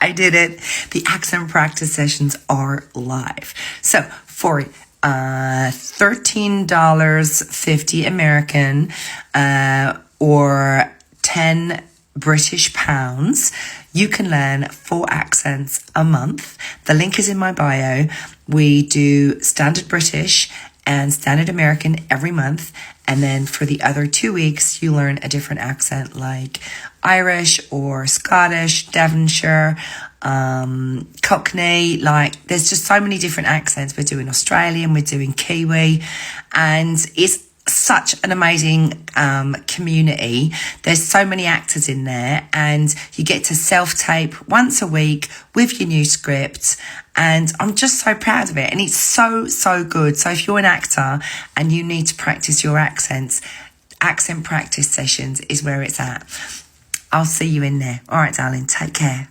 I did it. The accent practice sessions are live. So for $13.50 American or 10 British pounds, you can learn 4 accents a month. The link is in my bio. We do standard British and standard American every month. And then for the other 2 weeks, you learn a different accent like Irish or Scottish, Devonshire, Cockney. Like, there's just so many different accents. We're doing Australian, we're doing Kiwi, and it's such an amazing community. There's so many actors in there, and you get to self-tape once a week with your new script, and I'm just so proud of it, and it's so good. So if you're an actor and you need to practice your accents, accent practice sessions is where it's at. I'll see you in there. All right, darling, take care.